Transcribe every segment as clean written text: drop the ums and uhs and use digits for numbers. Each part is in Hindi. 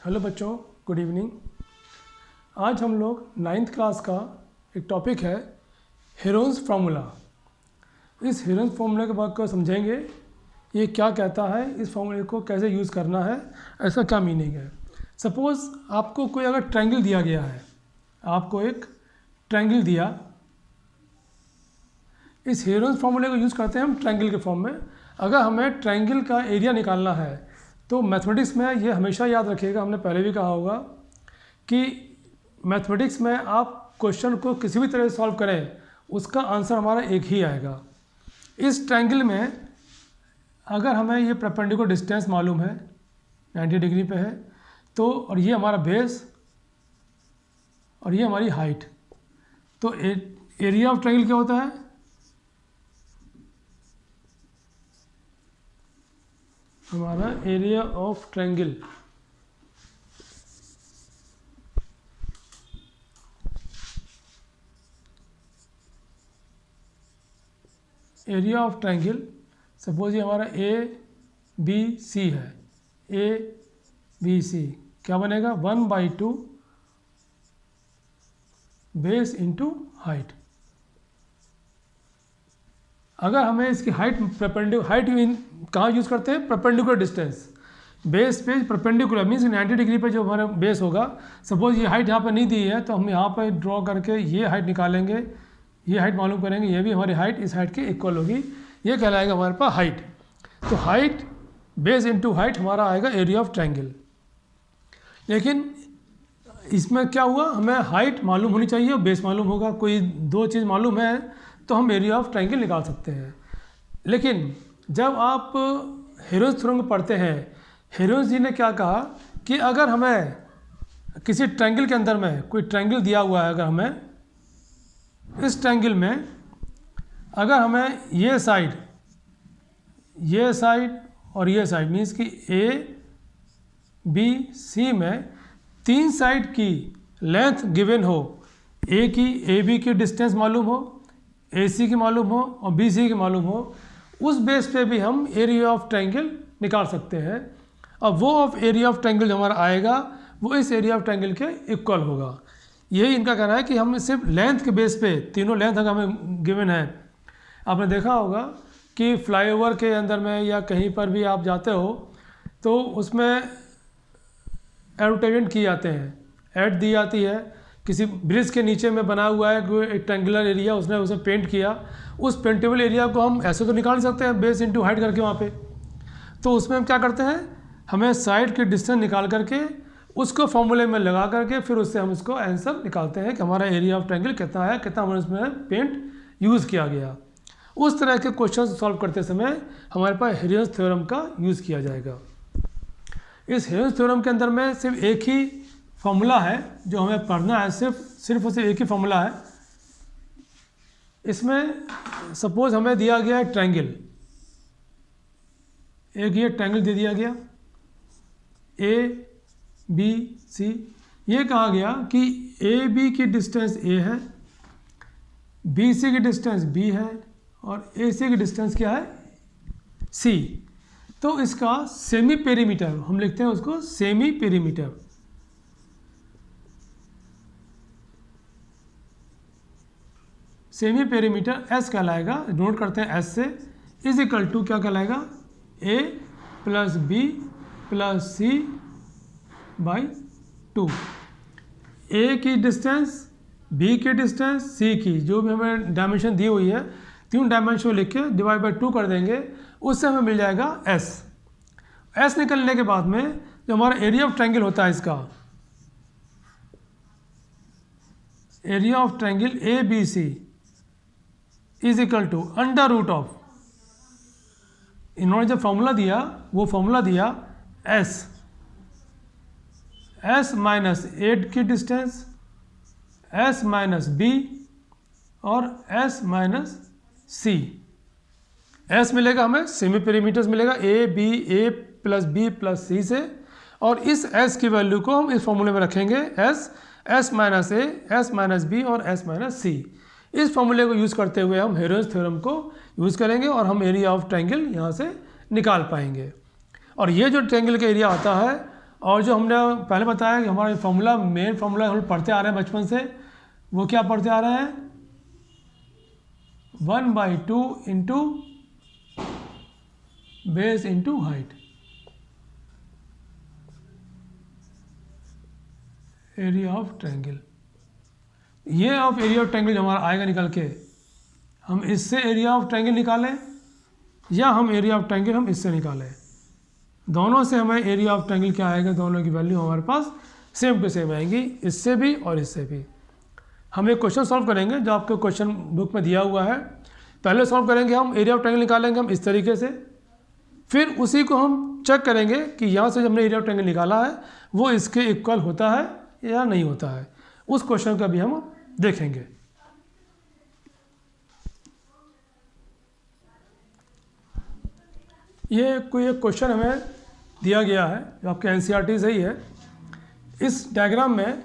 हेलो बच्चों, गुड इवनिंग। आज हम लोग 9th क्लास का एक टॉपिक है हेरोन्स फार्मूला। इस हेरोन्स फार्मूला के बाद को समझेंगे ये क्या कहता है, इस फार्मूले को कैसे यूज़ करना है, ऐसा क्या मीनिंग है। सपोज़ आपको कोई अगर ट्रायंगल दिया गया है, आपको एक ट्रायंगल दिया, इस हेरोन्स फार्मूले को यूज़ करते हैं हम ट्रायंगल के फॉर्म में। अगर हमें ट्रायंगल का एरिया निकालना है तो मैथमेटिक्स में ये हमेशा याद रखिएगा, हमने पहले भी कहा होगा कि मैथमेटिक्स में आप क्वेश्चन को किसी भी तरह से सॉल्व करें, उसका आंसर हमारा एक ही आएगा। इस ट्रायंगल में अगर हमें ये परपेंडिकुलर डिस्टेंस मालूम है 90 डिग्री पे है तो, और ये हमारा बेस और ये हमारी हाइट, तो एरिया ऑफ ट्रायंगल क्या होता है, हमारा एरिया ऑफ ट्रायंगल सपोज ये हमारा ए बी सी है, ए बी सी क्या बनेगा 1/2 बेस इंटू हाइट। अगर हमें इसकी हाइट हाइट कहाँ यूज़ करते हैं, परपेंडिकुलर डिस्टेंस, बेस पे परपेंडिकुलर मीन्स 90 डिग्री पे जो हमारा बेस होगा। सपोज ये हाइट यहाँ पर नहीं दी है तो हम यहाँ पर ड्रॉ करके ये हाइट निकालेंगे, ये हाइट मालूम करेंगे, ये भी हमारी हाइट इस हाइट के इक्वल होगी, ये कहलाएगा हमारे पास हाइट। तो हाइट बेस इंटू हाइट हमारा आएगा एरिया ऑफ ट्रायंगल। लेकिन इसमें क्या हुआ, हमें हाइट मालूम होनी चाहिए और बेस मालूम होगा। कोई दो चीज़ मालूम है तो हम एरिया ऑफ ट्रायंगल निकाल सकते हैं। लेकिन जब आप हेरोन्स थ्योरम पढ़ते हैं, हेरोन्स जी ने क्या कहा कि अगर हमें किसी ट्रायंगल के अंदर में कोई ट्रायंगल दिया हुआ है, अगर हमें इस ट्रायंगल में अगर हमें ये साइड और ये साइड मीन्स कि ए बी सी में तीन साइड की लेंथ गिवन हो, ए बी की डिस्टेंस मालूम हो, ए सी की मालूम हो और बी सी की मालूम हो, उस बेस पे भी हम एरिया ऑफ ट्रायंगल निकाल सकते हैं। अब वो ऑफ एरिया ऑफ ट्रायंगल जो हमारा आएगा वो इस एरिया ऑफ ट्रायंगल के इक्वल होगा। यही इनका कहना है कि हम सिर्फ लेंथ के बेस पे, तीनों लेंथ अगर हमें गिवन है, आपने देखा होगा कि फ्लाईओवर के अंदर में या कहीं पर भी आप जाते हो तो उसमें एडवर्टाइजमेंट किए जाते हैं, ऐड दी जाती है, किसी ब्रिज के नीचे में बना हुआ है कोई एक ट्रायंगुलर एरिया, उसने उसे पेंट किया, उस पेंटेबल एरिया को हम ऐसे तो निकाल सकते हैं बेस इंटू हाइट करके वहाँ पे। तो उसमें हम क्या करते हैं, हमें साइड के डिस्टेंस निकाल करके उसको फॉर्मूले में लगा करके फिर उससे हम इसको आंसर निकालते हैं कि हमारा एरिया ऑफ ट्रायंगल कितना है, कितना हमारे उसमें पेंट यूज़ किया गया। उस तरह के क्वेश्चन सॉल्व करते समय हमारे पास हेरोन्स थ्योरम का यूज़ किया जाएगा। इस हेरोन्स थ्योरम के अंदर में सिर्फ एक ही फार्मूला है जो हमें पढ़ना है, सिर्फ उसे एक ही फार्मूला है। इसमें सपोज हमें दिया गया है ट्रायंगल, एक ये ट्रायंगल दे दिया गया ए बी सी। ये कहा गया कि ए बी की डिस्टेंस ए है, बी सी की डिस्टेंस बी है और ए सी की डिस्टेंस क्या है सी। तो इसका सेमी पेरीमीटर हम लिखते हैं, उसको semi perimeter. Semi perimeter S कहलाएगा, नोट करते हैं एस से, इज इक्वल टू क्या कहलाएगा A plus B plus C by 2। A की डिस्टेंस, बी की डिस्टेंस, सी की जो भी हमें डायमेंशन दी हुई है, तीन डायमेंशन को लिख के डिवाइड बाई 2 कर देंगे, उससे हमें मिल जाएगा एस। एस निकलने के बाद में जो हमारा एरिया ऑफ ट्रायंगल होता है, इसका area of triangle A B C is equal to under root of, इन्होंने जो फॉर्मूला दिया वो फॉर्मूला दिया एस माइनस 8 की डिस्टेंस, एस माइनस बी और एस माइनस सी। एस मिलेगा हमें सेमी पेरीमीटर्स मिलेगा ए प्लस बी प्लस सी से, और इस एस की वैल्यू को हम इस फॉर्मूले में रखेंगे S minus A, S minus B और एस माइनस सी। इस फॉर्मूले को यूज़ करते हुए हम हेरोन्स थ्योरम को यूज़ करेंगे और हम एरिया ऑफ ट्रायंगल यहाँ से निकाल पाएंगे। और ये जो ट्रायंगल का एरिया आता है और जो हमने पहले बताया कि हमारा फॉर्मूला, मेन फॉर्मूला हम पढ़ते आ रहे हैं बचपन से, वो क्या पढ़ते आ रहे हैं, 1/2 into base into height, area of triangle. ये ऑफ एरिया ऑफ ट्रायंगल हमारा आएगा निकल के, हम इससे एरिया ऑफ ट्रायंगल निकालें या हम एरिया ऑफ ट्रायंगल हम इससे निकालें, दोनों से हमें एरिया ऑफ ट्रायंगल क्या आएगा, दोनों की वैल्यू हमारे पास सेम टू सेम आएंगी, इससे भी और इससे भी। हम एक क्वेश्चन सॉल्व करेंगे जो आपके क्वेश्चन बुक में दिया हुआ है। पहले सॉल्व करेंगे हम, एरिया ऑफ ट्रायंगल निकालेंगे हम इस तरीके से, फिर उसी को हम चेक करेंगे कि यहाँ से जो हमने एरिया ऑफ ट्रायंगल निकाला है वो इसके इक्वल होता है या नहीं होता है। उस क्वेश्चन का भी हम देखेंगे। ये कोई एक क्वेश्चन हमें दिया गया है जो आपके एनसीईआरटी से ही है। इस डायग्राम में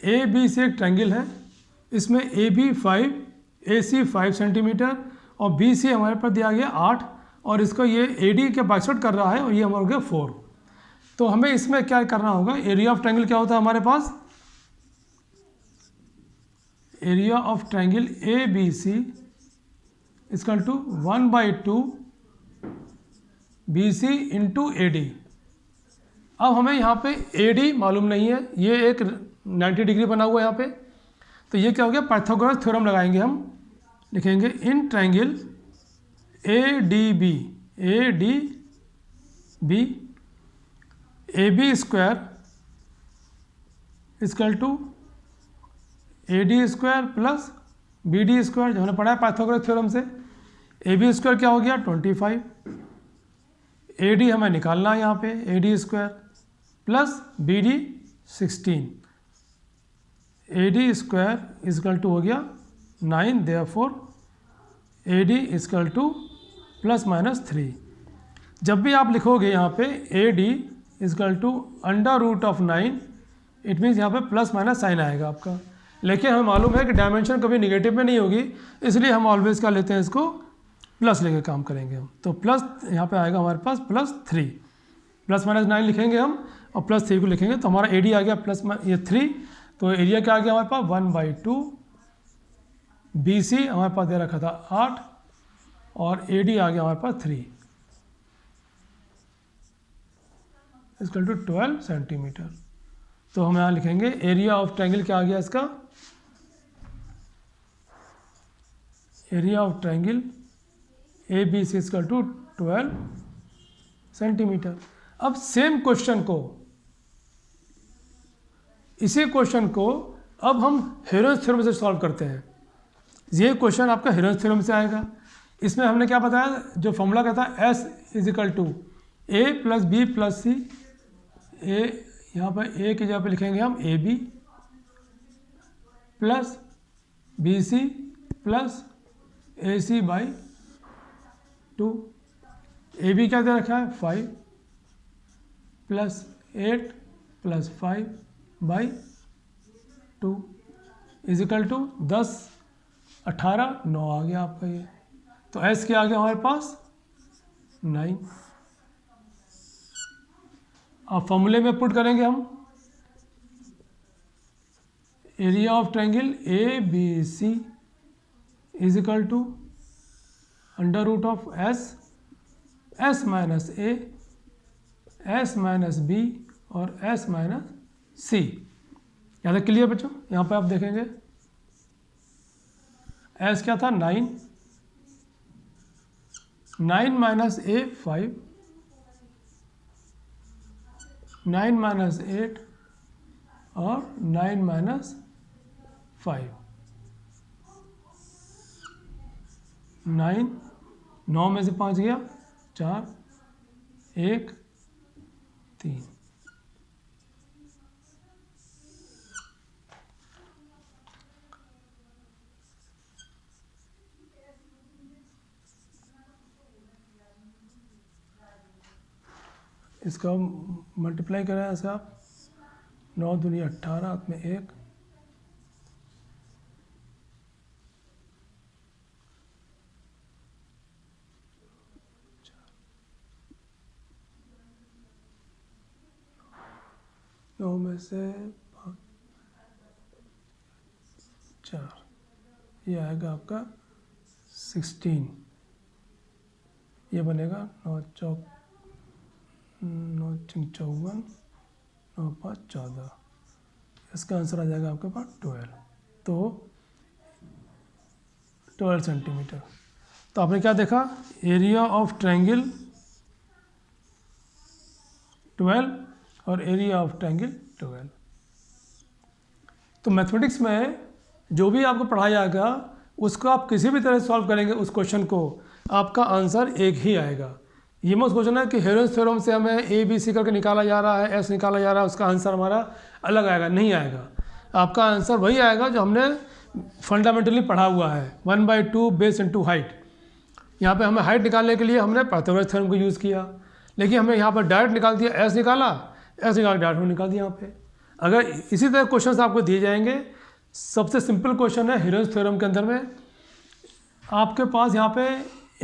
ए बी सी एक ट्रायंगल है, इसमें A B 5, A C 5 centimetre और बी सी हमारे पास दिया गया 8, और इसको ये ए डी के बाइसेक्ट कर रहा है और ये हमारा हो गया 4। तो हमें इसमें क्या करना होगा, एरिया ऑफ ट्रायंगल क्या होता है हमारे पास, area of triangle A B C equal to 1/2 B C into A D. अब हमें यहाँ पे ए डी मालूम नहीं है, ये एक 90 डिग्री बना हुआ है यहाँ पे, तो ये क्या हो गया, पाइथागोरस थ्योरम लगाएंगे हम, लिखेंगे in triangle A D B A B square equal to A D square plus B D square, जो हमने पढ़ा है पाइथागोरस थ्योरम से। ए बी स्क्वायर क्या हो गया 25, ए डी हमें निकालना है यहाँ पे, A D square plus B D 16, A D square is equal to हो गया 9, therefore A D is equal to plus minus 3। जब भी आप लिखोगे यहाँ पे A D is equal to √9, it means यहाँ पे प्लस माइनस साइन आएगा आपका, लेकिन हमें मालूम है कि डायमेंशन कभी निगेटिव में नहीं होगी, इसलिए हम ऑलवेज क्या लेते हैं, इसको प्लस लेके काम करेंगे हम। तो प्लस यहाँ पे आएगा हमारे पास +3, प्लस माइनस 9 लिखेंगे हम और +3 को लिखेंगे, तो हमारा ए डी आ गया प्लस ये 3, तो एरिया क्या आ गया हमारे पास 1/2 बी सी हमारे पास दे रखा था 8 और ए डी आ गया हमारे पास 3 इक्वल टू 12 सेंटीमीटर। तो हम यहाँ लिखेंगे एरिया ऑफ ट्रायंगल क्या आ गया इसका, area of triangle A B C equal to 12 centimetre. अब सेम क्वेश्चन को, इसी क्वेश्चन को अब हम हेरोन्स थ्योरम से सॉल्व करते हैं। ये क्वेश्चन आपका हेरोन्स थ्योरम से आएगा। इसमें हमने क्या बताया, जो फॉर्मूला कहता है S is equal to A plus B plus C, A यहाँ पर ए की जगह पे लिखेंगे हम A B plus B C plus A C by 2। A B क्या दे रखा है 5 plus 8 plus 5 by 2 is equal to 10, 18, 9 आ गया आपका ये। तो एस क्या आ गया हमारे पास 9। अब फॉर्मूले में पुट करेंगे हम, area of triangle A B C is equal to √S S minus A, S minus B और एस माइनस सी। यहाँ तक क्लियर बच्चों? यहाँ पे आप देखेंगे एस क्या था 9, 9 माइनस ए 5, 9 माइनस 8 और 9 माइनस 5, 9, 9 में से 5 गया 4, 1, 3। इसका मल्टीप्लाई करें ऐसे आप, 9 दूनी 18, हाथ में 1, 9 में से 4, ये आएगा आपका 16, ये बनेगा 9 चौक 9 3 54, 9 5 14, इसका आंसर आ जाएगा आपके पास 12, तो 12 सेंटीमीटर। तो आपने क्या देखा, एरिया ऑफ ट्रायंगल 12 और एरिया ऑफ ट्रायंगल 12। तो मैथमेटिक्स में जो भी आपको पढ़ाया जाएगा उसको आप किसी भी तरह से सॉल्व करेंगे उस क्वेश्चन को, आपका आंसर एक ही आएगा। ये मत सोचना है कि हेरोन्स थ्योरम से हमें ए बी सी करके निकाला जा रहा है, एस निकाला जा रहा है, उसका आंसर हमारा अलग आएगा, नहीं आएगा। आपका आंसर वही आएगा जो हमने फंडामेंटली पढ़ा हुआ है, 1/2 बेस इंटू हाइट। यहाँ पे हमें हाइट निकालने के लिए हमने पाइथागोरस थ्योरम को यूज़ किया, लेकिन हमें यहाँ पर डायरेक्ट निकाल दिया, एस निकाला, एस निकाल डायरेक्ट निकाल दिया यहाँ पे। अगर इसी तरह क्वेश्चन आपको दिए जाएंगे, सबसे सिंपल क्वेश्चन है हेरोन्स थ्योरम के अंदर में, आपके पास यहाँ पे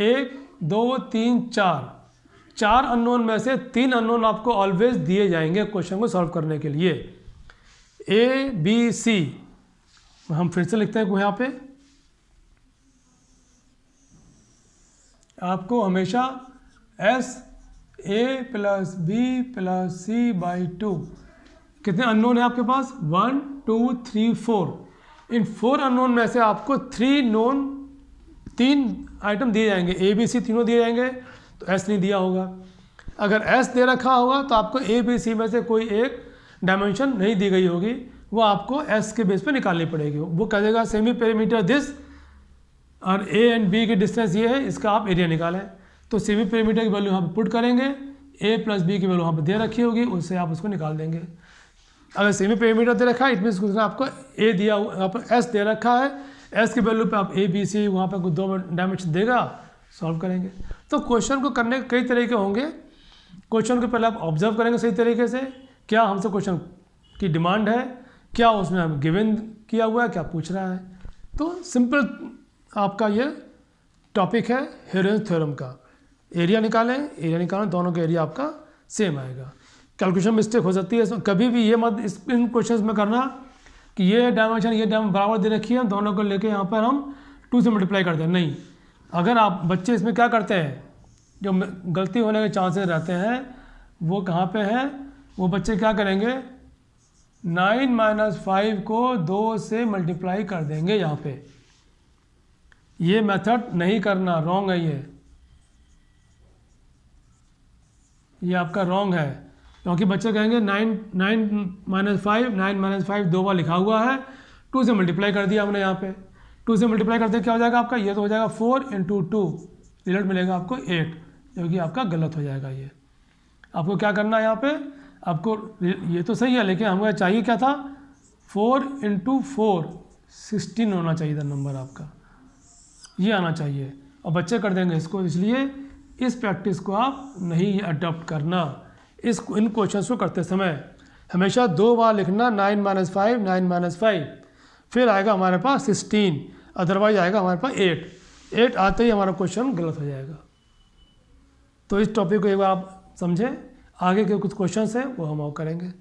1 2 3 4 अननोन में से 3 अननोन आपको ऑलवेज दिए जाएंगे क्वेश्चन को सॉल्व करने के लिए। ए बी सी हम फिर से लिखते हैं यहाँ पे, आपको हमेशा S A plus B plus C by 2, कितने अननोन है आपके पास, 1 2 3 4, इन 4 अननोन में से आपको 3 आइटम दिए जाएंगे, ए बी सी तीनों दिए जाएंगे, तो एस नहीं दिया होगा। अगर एस दे रखा होगा तो आपको ए बी सी में से कोई एक डायमेंशन नहीं दी गई होगी, वो आपको एस के बेस पे निकालनी पड़ेगी। वो कह देगा सेमी पेरीमीटर दिस, और ए एंड बी की डिस्टेंस ये है, इसका आप एरिया निकालें। तो सेमी पेरीमीटर की वैल्यू यहाँ पे पुट करेंगे, ए प्लस बी की वैल्यू यहाँ पे दे रखी होगी, उससे आप उसको निकाल देंगे। अगर सेमी पेरीमीटर दे रखा है, इट मीन्स आपको ए दिया, यहाँ पर एस दे रखा है, एस की वैल्यू पे आप ए बी सी वहाँ पे कुछ 2 डायमेंशन देगा, सॉल्व करेंगे। तो क्वेश्चन को करने के कई तरीके होंगे। क्वेश्चन को पहले आप ऑब्जर्व करेंगे सही तरीके से, क्या हमसे क्वेश्चन की डिमांड है, क्या उसमें हम गिवन किया हुआ है, क्या पूछ रहा है। तो सिंपल आपका ये टॉपिक है हेरोन्स थ्योरम का। एरिया निकालें, दोनों का एरिया आपका सेम आएगा। कैलकुलेशन मिस्टेक हो सकती है, कभी भी ये मत इन क्वेश्चंस में करना कि ये डायमेंशन बराबर दे रखी है, दोनों को लेके यहाँ पर हम 2 से मल्टीप्लाई करते हैं, नहीं। अगर आप बच्चे इसमें क्या करते हैं, जो गलती होने के चांसेस रहते हैं वो कहाँ पे हैं, वो बच्चे क्या करेंगे, 9 - 5 को 2 से मल्टीप्लाई कर देंगे यहाँ पे। ये मेथड नहीं करना, रॉन्ग है ये आपका रॉन्ग है, क्योंकि बच्चे कहेंगे 9 - 5 2 बार लिखा हुआ है, 2 से मल्टीप्लाई कर दिया हमने यहाँ पे। 2 से मल्टीप्लाई करते क्या हो जाएगा आपका, ये तो हो जाएगा 4 × 2, रिजल्ट मिलेगा आपको 8, जो कि आपका गलत हो जाएगा। ये आपको क्या करना है यहाँ पे, आपको ये तो सही है, लेकिन हमें चाहिए क्या था, 4 × 4 16 होना चाहिए था नंबर आपका, ये आना चाहिए, और बच्चे कर देंगे इसको। इसलिए इस प्रैक्टिस को आप नहीं अडॉप्ट करना। इन क्वेश्चंस को करते समय हमेशा 2 बार लिखना, 9 - 5 9 - 5, फिर आएगा हमारे पास 16, अदरवाइज आएगा हमारे पास 8 आते ही हमारा क्वेश्चन गलत हो जाएगा। तो इस टॉपिक को एक बार आप समझें, आगे के कुछ क्वेश्चंस हैं वो हम और करेंगे।